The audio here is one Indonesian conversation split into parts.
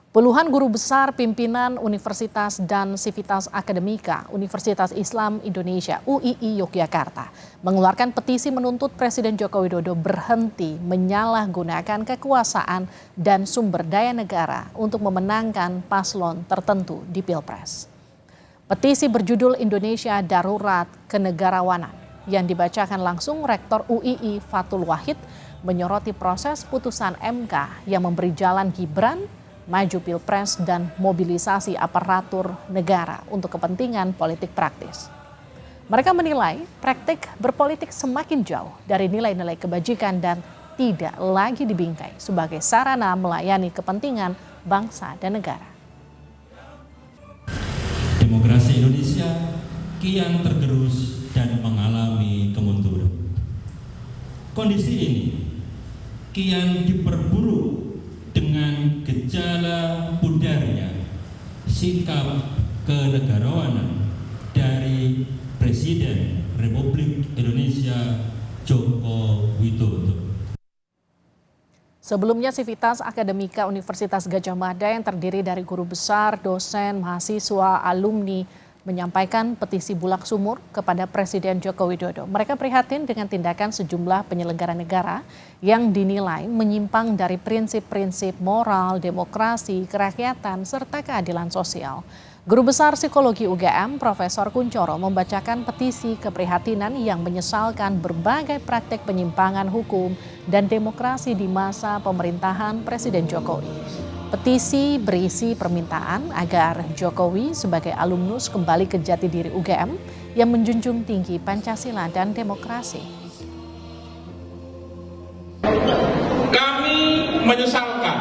Puluhan guru besar pimpinan Universitas dan Sivitas Akademika Universitas Islam Indonesia UII Yogyakarta mengeluarkan petisi menuntut Presiden Joko Widodo berhenti menyalahgunakan kekuasaan dan sumber daya negara untuk memenangkan paslon tertentu di Pilpres. Petisi berjudul Indonesia Darurat Kenegarawanan yang dibacakan langsung Rektor UII Fathul Wahid menyoroti proses putusan MK yang memberi jalan Gibran maju Pilpres dan mobilisasi aparatur negara untuk kepentingan politik praktis. Mereka menilai praktik berpolitik semakin jauh dari nilai-nilai kebajikan dan tidak lagi dibingkai sebagai sarana melayani kepentingan bangsa dan negara. Demokrasi Indonesia kian tergerus dan mengalami kemunduran. Kondisi ini kian diperburuk dengan gejala pudarnya sikap kenegarawanan dari Presiden Republik Indonesia Joko Widodo. Sebelumnya Sivitas Akademika Universitas Gadjah Mada yang terdiri dari guru besar, dosen, mahasiswa, alumni menyampaikan petisi bulak sumur kepada Presiden Joko Widodo. Mereka prihatin dengan tindakan sejumlah penyelenggara negara yang dinilai menyimpang dari prinsip-prinsip moral, demokrasi, kerakyatan, serta keadilan sosial. Guru Besar Psikologi UGM, Profesor Kuncoro, membacakan petisi keprihatinan yang menyesalkan berbagai praktek penyimpangan hukum dan demokrasi di masa pemerintahan Presiden Jokowi. Petisi berisi permintaan agar Jokowi sebagai alumnus kembali ke jati diri UGM yang menjunjung tinggi Pancasila dan demokrasi. Kami menyesalkan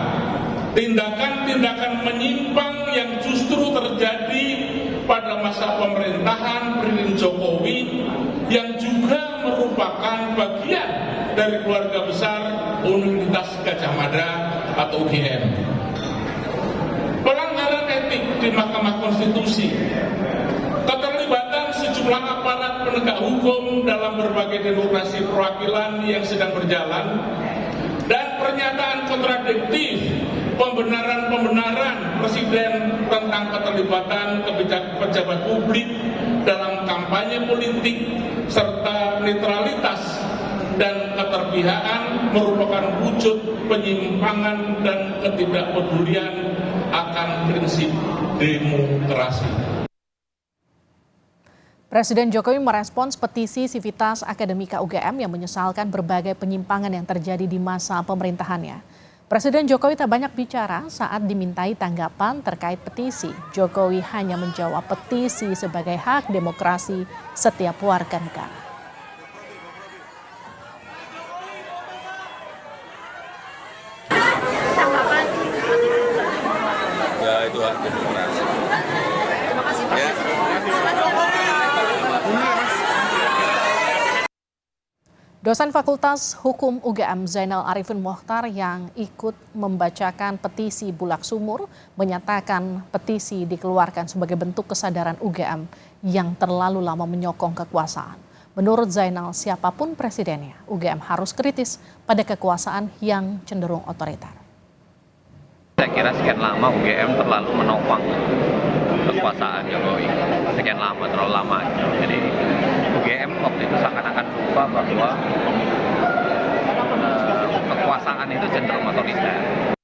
tindakan-tindakan menyimpang yang justru terjadi pada masa pemerintahan Presiden Jokowi yang juga merupakan bagian dari keluarga besar Universitas Gadjah Mada atau UGM. Pelanggaran etik di Mahkamah Konstitusi, keterlibatan sejumlah aparat penegak hukum dalam berbagai demokrasi perwakilan yang sedang berjalan, dan pernyataan kontradiktif pembenaran-pembenaran Presiden tentang keterlibatan pejabat publik dalam kampanye politik serta netralitas dan keterpihakan merupakan wujud penyimpangan dan ketidakpedulian akan prinsip demokrasi. Presiden Jokowi merespons petisi Sivitas Akademika UGM yang menyesalkan berbagai penyimpangan yang terjadi di masa pemerintahannya. Presiden Jokowi tak banyak bicara saat dimintai tanggapan terkait petisi. Jokowi hanya menjawab petisi sebagai hak demokrasi setiap warga negara. Ya, itu hak demokrasi. Ya. Dosen Fakultas Hukum UGM Zainal Arifin Mohtar yang ikut membacakan petisi bulak sumur menyatakan petisi dikeluarkan sebagai bentuk kesadaran UGM yang terlalu lama menyokong kekuasaan. Menurut Zainal, siapapun presidennya, UGM harus kritis pada kekuasaan yang cenderung otoriter. Saya kira sekian lama UGM terlalu menopang kekuasaan Jokowi. Sekian lama, terlalu lama. Jadi UGM waktu itu seakan-akan lupa bahwa kekuasaan itu cenderung otoriter.